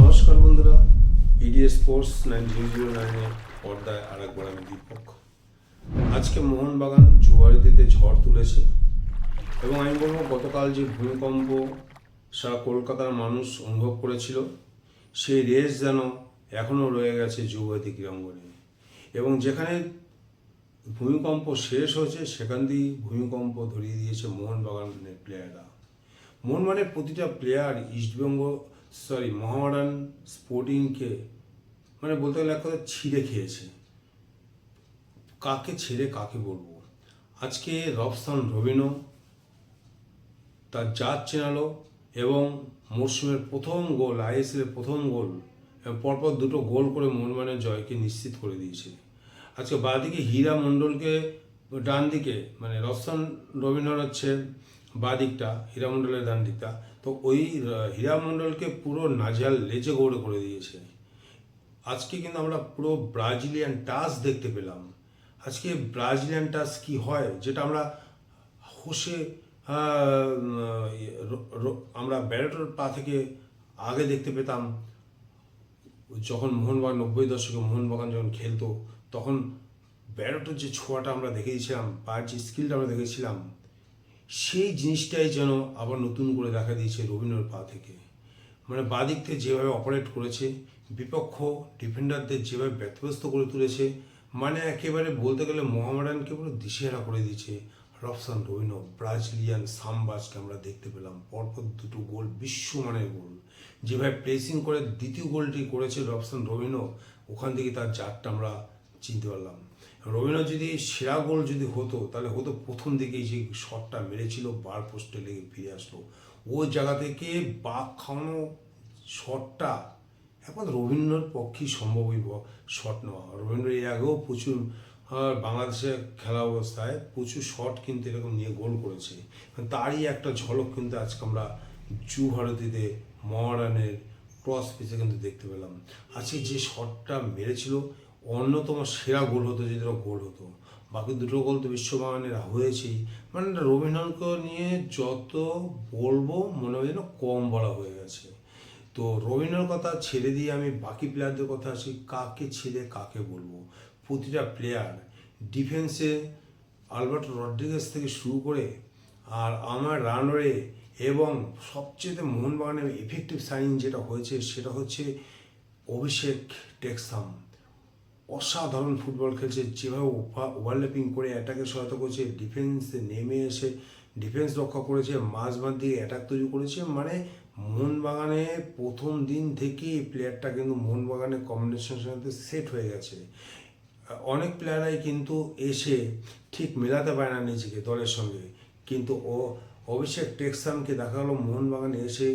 নমস্কার বন্ধুরা, EDS sports 9009 পর্দায় আরেকবার আমি দীপক। আজকে মোহনবাগান জুয়ারিতে ঝড় তুলেছে এবং আমি বলবো গতকাল যে ভূমিকম্প সারা কলকাতার মানুষ অনুভব করেছিল সেই রেশ যেন এখনও রয়ে গেছে যুবতী ক্রীড়াঙ্গনে। এবং যেখানে ভূমিকম্প শেষ হয়েছে সেখান দিয়েই ভূমিকম্প ধরিয়ে দিয়েছে মোহনবাগানের প্লেয়াররা। মোহনবাগানের প্রতিটা প্লেয়ার মোহামেডান স্পোর্টিংকে বলতে গেলে এক কথা ছিঁড়ে খেয়েছে। কাকে ছেড়ে কাকে বলবো। আজকে রবসান রবিনো তার জাত চেনালো এবং মরশুমের প্রথম গোল, আইএসএলের প্রথম গোল, পরপর দুটো গোল করে মোহনবাগানের জয়কে নিশ্চিত করে দিয়েছে। আজকে বাঁদিকে হীরা মণ্ডলকে, ডান দিকে রবসান রবিনোর হচ্ছে বাঁদিকটা, হীরা মণ্ডলের ডান দিকটা, তো ওই হীরা মণ্ডলকে পুরো নাজেহাল লেজে গৌড়ে করে দিয়েছে। আজকে কিন্তু আমরা পুরো ব্রাজিলিয়ান টাচ দেখতে পেলাম। আজকে ব্রাজিলিয়ান টাচ কি হয়, যেটা আমরা হোসে আমরা ব্যারেটোর পা থেকে আগে দেখতে পেতাম। যখন মোহনবাগান 90 দশকে মোহনবাগান যখন খেলতো তখন ব্যারেটোর যে ছোঁয়াটা আমরা দেখেছিলাম, পায়ের যে স্কিলটা আমরা দেখেছিলাম, সেই জিনিসটাই যেন আবার নতুন করে দেখা দিয়েছে রবিনোর পা থেকে। বাদিক থেকে যেভাবে অপারেট করেছে, বিপক্ষ ডিফেন্ডারদের যেভাবে ব্যতিব্যস্ত করে তুলেছে, একেবারে বলতে গেলে মোহামেডানকে পুরো দিশেহারা করে দিয়েছে রবসান রবিনো। ব্রাজিলিয়ান সাম্বাজকে আমরা দেখতে পেলাম, পরপর দুটো গোল, বিশ্বমানের গোল। যেভাবে প্রেসিং করে দ্বিতীয় গোলটি করেছে রবসান রবিনো, ওখান থেকে তার জাতটা আমরা চিনতে পারলাম। রবিনো যদি সেরা গোল যদি হতো তাহলে হতো প্রথম দিকেই যে শটটা মেরেছিল, বার পোস্টে লেগে ফিরে আসলো, ওই জায়গা থেকে বাঘ খাওয়ানো শটটা একমাত্র রবীন্দ্রর পক্ষেই সম্ভব ওই শট নেওয়া। রবীন্দ্র এর আগেও প্রচুর বাংলাদেশে খেলা অবস্থায় প্রচুর শট কিন্তু এরকম নিয়ে গোল করেছে। তারই একটা ঝলক কিন্তু আজকে আমরা যুভারতীতে মোহামেডানের ক্রস পিচে কিন্তু দেখতে পেলাম। আজকে যে শটটা মেরেছিল অন্যতম সেরা গোল হতো, যদি গোল হতো। বাকি দুটো গোল তো বিশ্ববাগানের হয়েছেই। রবীন্দ্রকে নিয়ে যত বলবো মনে হয় যেন কম বলা হয়ে গেছে। তো রবীন্দ্রর কথা ছেড়ে দিয়ে আমি বাকি প্লেয়ারদের কথা আসি, কাকে ছেড়ে কাকে বলবো। প্রতিটা প্লেয়ার ডিফেন্সে আলবার্টো রড্রিগেজ থেকে শুরু করে আর আমার রানওয়ে, এবং সবচেয়ে মোহনবাগানের এফেক্টিভ সাইনিং যেটা হয়েছে সেটা হচ্ছে অভিষেক টেক্সাম। অসাধারণ ফুটবল খেলছে, যেভাবে ওভারল্যাপিং করে অ্যাটাকে সহায়তা করেছে, ডিফেন্সে নেমে এসে ডিফেন্স রক্ষা করেছে, মাঝ দিয়ে অ্যাটাক তৈরি করেছে। মোহনবাগানে প্রথম দিন থেকেই প্লেয়ারটা কিন্তু মোহনবাগানের কম্বিনেশনের সাথে সেট হয়ে গেছে। অনেক প্লেয়ারাই কিন্তু এসে ঠিক মেলাতে পারে না নিজেকে দলের সঙ্গে, কিন্তু অভিষেক টেক্সামকে দেখা গেলো মোহনবাগানে এসে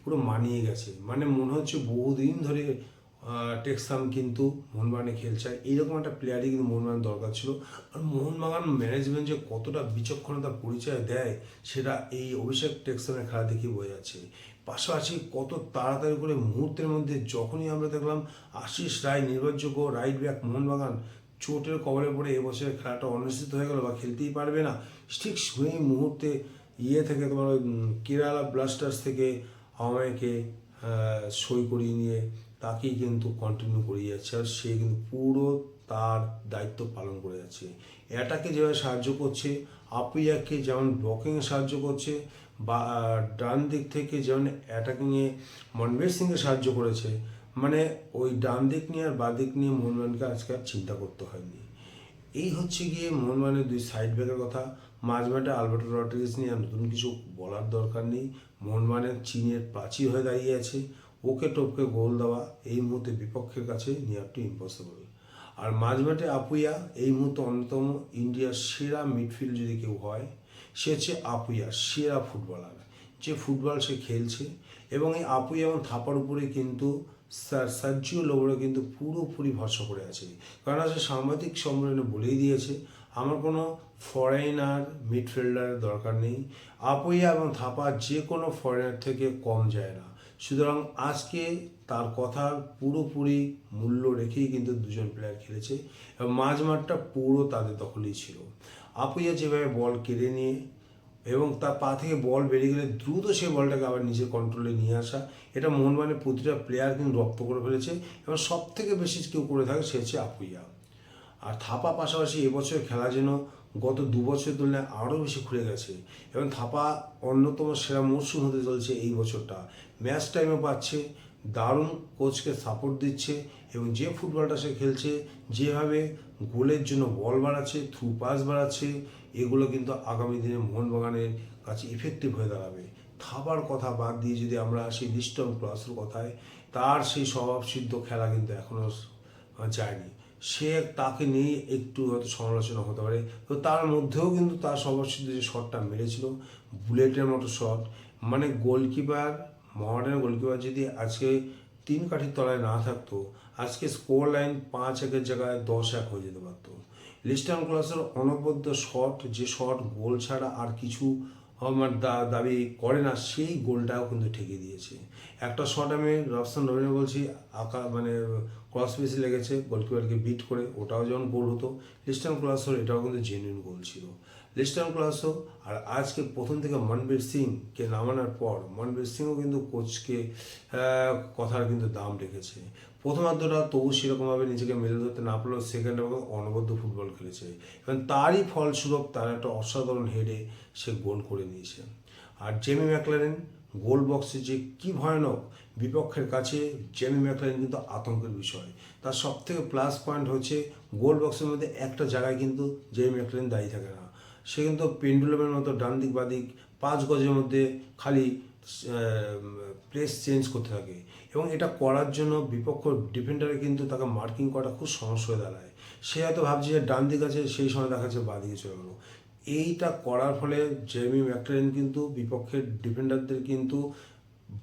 পুরো মানিয়ে গেছে। মনে হচ্ছে বহুদিন ধরে টেক্সাম কিন্তু মোহনবাগানে খেলছে। এইরকম একটা প্লেয়ারই কিন্তু মোহনবাগান দরকার ছিল। আর মোহনবাগান ম্যানেজমেন্ট যে কতটা বিচক্ষণতার পরিচয় দেয় সেটা এই অভিষেক টেক্সামের খেলা দেখেই বোঝা যাচ্ছে। পাশাপাশি কত তাড়াতাড়ি করে মুহূর্তের মধ্যে যখনই আমরা দেখলাম আশিস রায় নির্ভরযোগ্য রাইট ব্যাক মোহনবাগান চোটের কবলে পড়ে এবছরের খেলাটা অনিশ্চিত হয়ে গেল বা খেলতেই পারবে না, ঠিক সেই মুহূর্তে থেকে তোমার কেরালা ব্লাস্টার্স থেকে আমাকে সই করিয়ে নিয়ে তাকেই কিন্তু কন্টিনিউ করে যাচ্ছে। আর সে কিন্তু পুরো তার দায়িত্ব পালন করে যাচ্ছে। অ্যাটাকে যেভাবে সাহায্য করছে, আপুইয়াকে যেমন ব্লকিংয়ে সাহায্য করছে, বা ডান দিক থেকে যেমন অ্যাটাকিংয়ে মনবীর সিংকে সাহায্য করেছে, ওই ডান দিক নিয়ে আর বাঁ দিক নিয়ে মোহনবাগানকে আজকে আর চিন্তা করতে হয়নি। এই হচ্ছে গিয়ে মোহনবাগানের দুই সাইড ব্যাকের কথা। মাঝমাঠে আলবার্টো রড্রিগেজ নিয়ে আর নতুন কিছু বলার দরকার নেই। মোহনবাগানের চীনের প্রাচীর হয়ে দাঁড়িয়ে আছে, ওকে টপকে গোল দেওয়া এই মুহূর্তে বিপক্ষের কাছে নিয়ার টু ইম্পসিবল। আর মাঝমাঠে আপুইয়া এই মুহূর্তে অন্যতম ইন্ডিয়ার সেরা মিডফিল্ড যদি কেউ হয় সে হচ্ছে আপুইয়া, সেরা ফুটবলার। যে ফুটবল সে খেলছে, এবং এই আপুইয়া এবং থাপার উপরে কিন্তু সার্জিও লোবরা কিন্তু পুরোপুরি ভরসা করে আছে। কারণ সে সাংবাদিক সম্মেলনে বলেই দিয়েছে আমার কোনো ফরেনার মিডফিল্ডারের দরকার নেই, আপুইয়া এবং থাপা যে কোনো ফরেনার থেকে কম যায় না। সুতরাং আজকে তার কথার পুরোপুরি মূল্য রেখেই কিন্তু দুজন প্লেয়ার খেলেছে এবং মাঝমাঠটা পুরো তাদের দখলেই ছিল। আপুইয়া যেভাবে বল কেড়ে নিয়ে এবং তার পা থেকে বল বেরিয়ে গেলে দ্রুত সেই বলটাকে আবার নিজের কন্ট্রোলে নিয়ে আসা, এটা মোহনবাগানের প্রতিটা প্লেয়ার কিন্তু রপ্ত করে ফেলেছে। এবং সব থেকে বেশি কেউ করে থাকে সে হচ্ছে আপুইয়া। আর থাপা পাশাপাশি এবছর খেলা যেন গত 2 বছর তুলনায় আরও বেশি খুলে গেছে, এবং থাপা অন্যতম সেরা মরশুম হতে চলছে এই বছরটা। ম্যাচ টাইমও পাচ্ছে, দারুণ কোচকে সাপোর্ট দিচ্ছে, এবং যে ফুটবলটা সে খেলছে, যেভাবে গোলের জন্য বল বাড়াচ্ছে, থ্রু পাস বাড়াচ্ছে, এগুলো কিন্তু আগামী দিনে মোহনবাগানের কাছে ইফেক্টিভ হয়ে দাঁড়াবে। থাপার কথা বাদ দিয়ে যদি আমরা আসি লিস্টন ক্লসের কথায়, তার সেই স্বভাবসিদ্ধ খেলা কিন্তু এখনও যায়নি। সে তাকে নিয়ে একটু হয়তো সমালোচনা হতে পারে, তো তার মধ্যেও কিন্তু তার স্বভাবসিদ্ধ যে শটটা মেরেছিল, বুলেটের মতো শট, মানে গোলকিপার, মহামেডানের গোলকিপার যদি আজকে 3 কাঠির তলায় না থাকতো, আজকে স্কোর লাইন 5-1 জায়গায় 10-1 হয়ে যেতে পারতো। লিস্টন ক্লসের অনবদ্য শট, যে শট গোল ছাড়া আর কিছু আমার দাবি করে না, সেই গোলটাও কিন্তু ঠেকে দিয়েছে। একটা শট আমি রবসন রবিনে বলছি, মানে ক্রস বেসে লেগেছে গোলকিপারকে বিট করে, ওটাও যেমন গোল হতো। লিস্টন ক্লসের এটাও কিন্তু জেনুইন গোল ছিল। লিস্টন ক্লসও আর আজকে প্রথম থেকে মনবীর সিংকে নামানোর পর মনবীর সিংও কিন্তু কোচকে কথার কিন্তু দাম রেখেছে। প্রথমার্ধটা তবু সেরকমভাবে নিজেকে মেলে ধরতে না পারলেও সেকেন্ড হাফে অনবদ্য ফুটবল খেলেছে, এবং তারই ফলস্বরূপ তার একটা অসাধারণ হেডে সে গোল করে নিয়েছে। আর জেমি ম্যাকলারেন গোল বক্সে যে কী ভয়ানক, বিপক্ষের কাছে জেমি ম্যাকলারেন কিন্তু আতঙ্কের বিষয়। তার সব থেকে প্লাস পয়েন্ট হচ্ছে গোল বক্সের মধ্যে একটা জায়গায় কিন্তু জেমি ম্যাকলারেন দাঁড়িয়ে থাকে না, সে কিন্তু পেন্ডুলামের মতো ডান দিক বাদিক 5 গজের মধ্যে খালি প্লেস চেঞ্জ করতে থাকে, এবং এটা করার জন্য বিপক্ষ ডিফেন্ডারে কিন্তু তাকে মার্কিং করা খুব সমস্যা হয়ে দাঁড়ায়। সে হয়তো ভাবছে যে ডান দিক আছে, সেই সময় দেখা যাচ্ছে বাঁ দিকে চলে গেলো। এইটা করার ফলে জেমি ম্যাকলারেন কিন্তু বিপক্ষের ডিফেন্ডারদের কিন্তু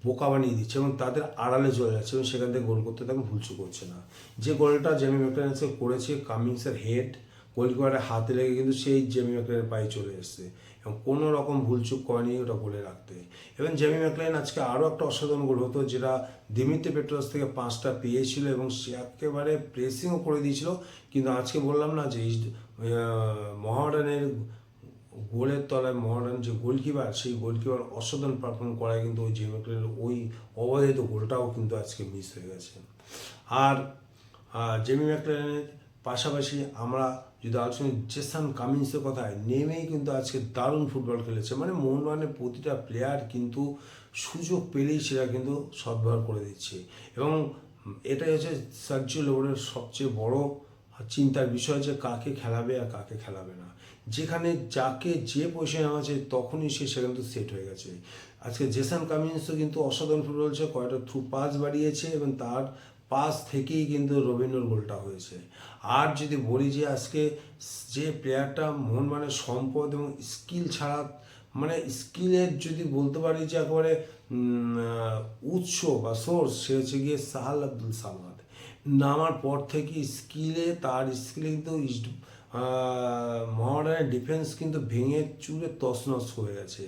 বোকা বানিয়ে দিচ্ছে, এবং তাদের আড়ালে চলে যাচ্ছে, এবং সেখান থেকে গোল করতে তাকে ভুলচুক করছে না। যে গোলটা জেমি ম্যাকলারেন্সে করেছে, কামিংসের হেড গোলকিপারের হাতে লেগে কিন্তু সেই জেমি ম্যাকলারেনের পায়ে চলে এসছে, এবং কোনো রকম ভুলচুক করেনি ওটা গোলে রাখতে। এবং জেমি ম্যাকলারেন আজকে আরও একটা অসাধারণ গোল হতো, যেটা দিমিত্রি পেট্রোস থেকে 5টা পেয়েছিল, এবং সে একেবারে প্রেসিংও করে দিয়েছিল। কিন্তু আজকে বললাম না যে মহামেডানের গোলের তলায় মহামেডান যে গোলকিপার, সেই গোলকিপার অসাধারণ পারফর্ম করায় কিন্তু ওই জেমি ম্যাকলারেনের ওই অবধারিত গোলটাও কিন্তু আজকে মিস হয়ে গেছে। আর জেমি ম্যাকলারেনের পাশাপাশি আমরা যদি আলোচনা জেসন কামিন্সের কথায়, নেমেই কিন্তু আজকে দারুণ ফুটবল খেলেছে। মানে মোহনবাগানের প্রতিটা প্লেয়ার কিন্তু সুযোগ পেলেই সেটা কিন্তু সদ্ব্যবহার করে দিচ্ছে, এবং এটাই হচ্ছে সার্জিও লেবরের সবচেয়ে বড় চিন্তার বিষয়, যে কাকে খেলাবে আর কাকে খেলাবে না। যেখানে যাকে যে পজিশনে আছে তখনই সে সেখানে তো সেট হয়ে গেছে। আজকে জেসন কামিন্সও কিন্তু অসাধারণ ফুটবল হচ্ছে, কয়েকটা থ্রু পাস বাড়িয়েছে, এবং তার পাস থেকেই কিন্তু রবীন্দ্রর গোলটা হয়েছে। আর যদি বলি যে আজকে যে প্লেয়ারটা মোহনবাগানের সম্পদ এবং স্কিল ছাড়া, মানে স্কিলের যদি বলতে পারি যে একেবারে উৎস বা সোর্স, সে হচ্ছে গিয়ে সাহাল আব্দুল সামাদ। নামার পর থেকে তার স্কিলে কিন্তু মহামেডানের ডিফেন্স কিন্তু ভেঙে চুরে তছনছ হয়ে গেছে।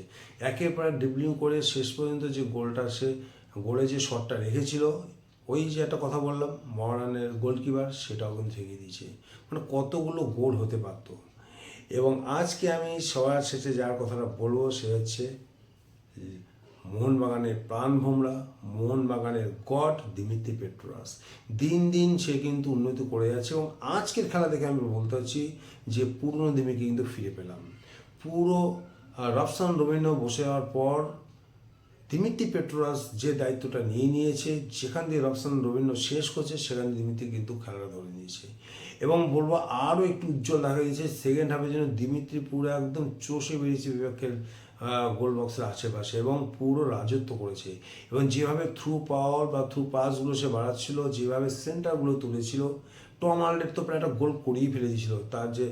একের পর ড্রিবলিং করে শেষ পর্যন্ত যে গোলটা, সে গোলে যে শটটা রেখেছিল, ওই যে একটা কথা বললাম মহামেডানের গোলকিপার, সেটাও কিন্তু ঠেকিয়ে দিয়েছে। মানে কতগুলো গোল হতে পারত। এবং আজকে আমি সবার শেষে যার কথাটা বলবো, সে হচ্ছে মোহনবাগানের প্রাণভোমরা, মোহনবাগানের গড দিমিত্রি পেট্রোস। দিন দিন সে কিন্তু উন্নতি করে যাচ্ছে, এবং আজকের খেলা দেখে আমি বলতে চাচ্ছি যে পুরনো দিমিকে কিন্তু ফিরে পেলাম। পুরো রবসন রবিনো বসে যাওয়ার পর দিমিত্রি পেট্রোস যে দায়িত্বটা নিয়ে নিয়েছে, যেখান দিয়ে রবসন রবিনো শেষ করছে, সেখানে দিমিত্রি কিন্তু খেলাটা ধরে নিয়েছে। এবং বলবো আরও একটু উজ্জ্বল দেখা গেছে সেকেন্ড হাফের জন্য, দিমিত্রি পুরো একদম চষে বেরিয়েছে বিপক্ষের গোল বক্সের আশেপাশে, এবং পুরো রাজত্ব করেছে। এবং যেভাবে থ্রু পাওয়ার বা থ্রু পাসগুলো সে বাড়াচ্ছিল, যেভাবে সেন্টারগুলো তুলেছিল, টম আলডের তো প্রায় একটা গোল করিয়ে ফেলে দিয়েছিল। তার যে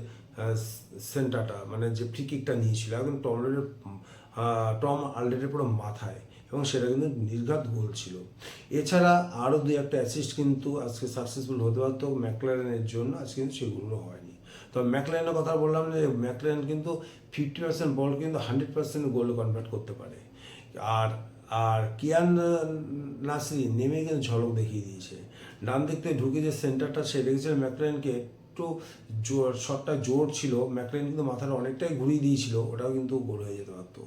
সেন্টারটা, মানে যে ফ্রি কিকটা নিয়েছিল, একদম টম আলডেটের পুরো মাথায়, এবং সেটা কিন্তু নির্ঘাত গোল ছিল। এছাড়া আরও 2-1টা অ্যাসিস্ট কিন্তু আজকে সাকসেসফুল হতে পারতো ম্যাকলারেনের জন্য, আজকে কিন্তু সেগুলো হয়নি। তবে ম্যাকলারেনের কথা বললাম যে ম্যাকলারেন কিন্তু 50% বল কিন্তু 100% গোলে কনভার্ট করতে পারে। আর আর কিয়ান নাসরি নেমে কিন্তু ঝলক দেখিয়ে দিয়েছে। ডান দিক থেকে ঢুকে যে সেন্টারটা সে রেখেছিল ম্যাকলারেনকে একটু শটটা জোর ছিল, ম্যাকলেন কিন্তু মাথাটা অনেকটাই ঘুরিয়ে দিয়েছিল, ওটাও কিন্তু গোল হয়ে যেতে পারতো।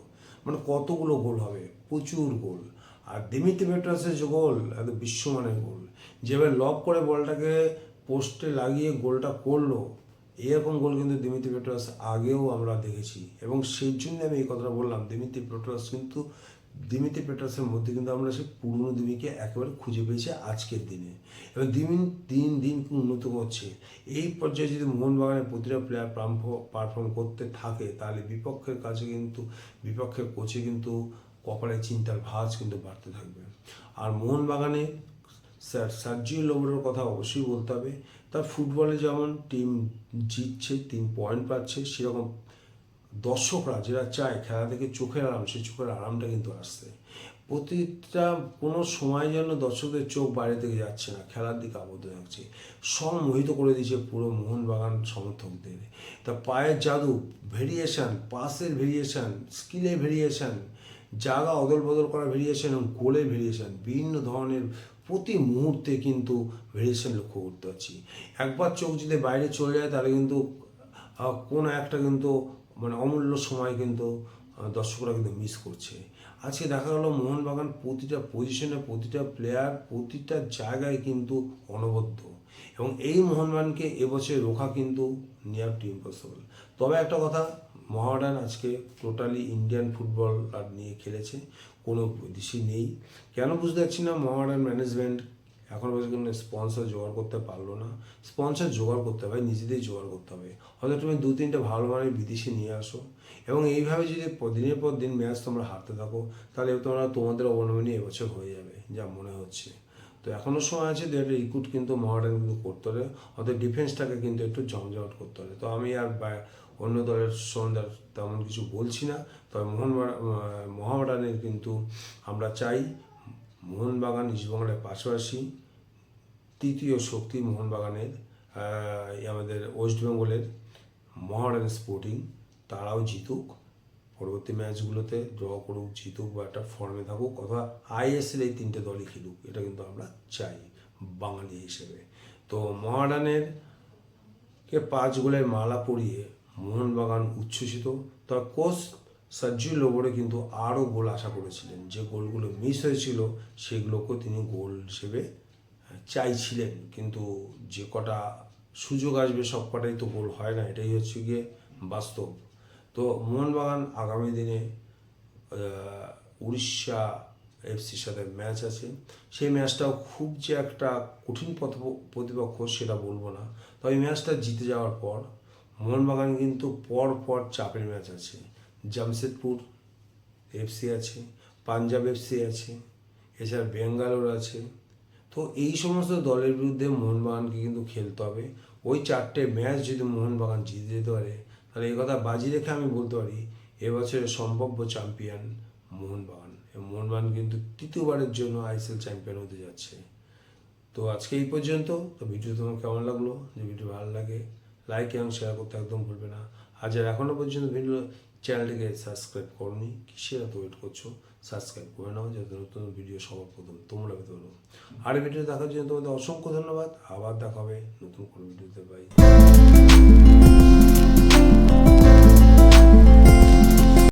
মানে কতগুলো গোল হবে, প্রচুর গোল। আর দিমিত্রি পেট্রাসের যে গোল, একদম বিশ্বমানের গোল, যেভাবে লব করে বলটাকে পোস্টে লাগিয়ে গোলটা করলো, এরকম গোল কিন্তু দিমিত্রি পেট্রাস আগেও আমরা দেখেছি। এবং সেই জন্য আমি এই কথাটা বললাম, দিমিত্রি পেট্রাসের মধ্যে কিন্তু আমরা সেই পুরনো দিমিকে একেবারে খুঁজে পেয়েছি আজকের দিনে। এবং দিন দিন উন্নত করছে। এই পর্যায়ে যদি মোহনবাগানের প্রতিটা প্লেয়ার পারফর্ম করতে থাকে, তাহলে বিপক্ষের কোচে কিন্তু কপালে চিন্তার ভাঁজ কিন্তু বাড়তে থাকবে। আর মোহনবাগানে সার্জিও লোবরের কথা অবশ্যই বলতে হবে। তার ফুটবলে যেমন টিম জিতছে, 3 পয়েন্ট পাচ্ছে, সেরকম দর্শকরা যেটা চায় খেলা থেকে চোখের আরাম, সেই চোখের আরামটা কিন্তু আসছে। প্রতিটা কোনো সময় যেন দর্শকদের চোখ বাইরে থেকে যাচ্ছে না, খেলার দিকে আবদ্ধ থাকছে। সম্মোহিত করে দিয়েছে পুরো মোহনবাগান সমর্থকদের। তা পায়ের জাদু, ভেরিয়েশান, পাসের ভেরিয়েশান, স্কিলের ভেরিয়েশান, জায়গা অদল বদল করার ভেরিয়েশান এবং গোলের ভেরিয়েশান, বিভিন্ন ধরনের প্রতি মুহূর্তে কিন্তু ভেরিয়েশান লক্ষ্য করতে পারছি। একবার চোখ যদি বাইরে চলে যায়, তাহলে কিন্তু কোনো একটা কিন্তু মানে অমূল্য সময় কিন্তু দর্শকরা কিন্তু মিস করছে। আজকে দেখা গেল মোহনবাগান প্রতিটা পজিশনে, প্রতিটা প্লেয়ার, প্রতিটা জায়গায় কিন্তু অনবদ্য। এবং এই মোহনবাগানকে এবছর রোখা কিন্তু নিয়ার টু ইম্পসিবল। তবে একটা কথা, মোহামেডান আজকে টোটালি ইন্ডিয়ান ফুটবল আর নিয়ে খেলেছে, কোনো বিদেশি নেই। কেন বুঝতে পারছি না, মোহামেডান ম্যানেজমেন্ট এখন পর্যন্ত স্পন্সর জোগাড় করতে পারলো না। স্পন্সর জোগাড় করতে হবে, নিজেদের জোগাড় করতে হবে। হয়তো তুমি 2-3টে ভালো মানের বিদেশি নিয়ে আসো, এবং এইভাবে যদি দিনের পর দিন ম্যাচ তোমরা হারতে থাকো, তাহলে তোমাদের অবনমনই এবছর হয়ে যাবে যা মনে হচ্ছে। তো এখনও সময় আছে, যে একটা রিক্রুট কিন্তু মোহামেডান কিন্তু করতে হবে, অর্থাৎ ডিফেন্সটাকে কিন্তু একটু জমজমাট করতে হবে। তো আমি আর অন্য দলের সম্বন্ধে তেমন কিছু বলছি না। তবে মোহামেডানের কিন্তু আমরা চাই মোহনবাগান ইস্টবেঙ্গলের পাশাপাশি তৃতীয় শক্তি মোহনবাগানের আমাদের ওয়েস্ট বেঙ্গলের মোহামেডান স্পোর্টিং, তারাও জিতুক, পরবর্তী ম্যাচগুলোতে ড্র করুক, জিতুক বা একটা ফর্মে থাকুক, অথবা আইএসএল এই 3টে দলই খেলুক, এটা কিন্তু আমরা চাই বাঙালি হিসেবে। তো মোহামেডানের 5 গোলের মালা পরিয়ে মোহনবাগান উচ্ছ্বসিত। তবে কোচ সার্জিও লোবরে কিন্তু আরও গোল আশা করেছিলেন, যে গোলগুলো মিস হয়েছিল সেগুলোকেও তিনি গোল হিসেবে চাইছিলেন, কিন্তু যে কটা সুযোগ আসবে সব কটাই তো গোল হয় না, এটাই হচ্ছে গিয়ে বাস্তব। তো মোহনবাগান আগামী দিনে উড়িষ্যা এফসির সাথে ম্যাচ আছে, সেই ম্যাচটাও খুব যে একটা কঠিন প্রতিপক্ষ সেটা বলবো না। তবে এই ম্যাচটা জিতে যাওয়ার পর মোহনবাগান কিন্তু পর চাপের ম্যাচ আছে, জামশেদপুর এফসি আছে, পাঞ্জাব এফসি আছে, এছাড়া বেঙ্গালোর আছে। তো এই সমস্ত দলের বিরুদ্ধে মোহনবাগানকে কিন্তু খেলতে হবে। ওই 4টে ম্যাচ যদি মোহনবাগান জিতে যেতে পারে, তাহলে এই কথা বাজি রেখে আমি বলতে পারি এবছরের সম্ভাব্য চ্যাম্পিয়ন মোহনবাগান। মোহনবাগান কিন্তু তৃতীয়বারের জন্য আইএসএল চ্যাম্পিয়ন হতে যাচ্ছে। তো আজকে এই পর্যন্ত। তো ভিডিও তোমার কেমন লাগলো? যে ভিডিও ভালো লাগে লাইক এবং শেয়ার করতে একদম ভুলবে না। আর যারা এখনও পর্যন্ত চ্যানেলটিকে সাবস্ক্রাইব করোনি, কিসের এত ওয়েট করছো? সাবস্ক্রাইব করে নাও, যাতে নতুন ভিডিও সবার প্রথম তোমরা পেতে পারো। আর ভিডিও দেখার জন্য তোমাদের অসংখ্য ধন্যবাদ। আবার দেখা হবে নতুন কোনো ভিডিওতে। বাই।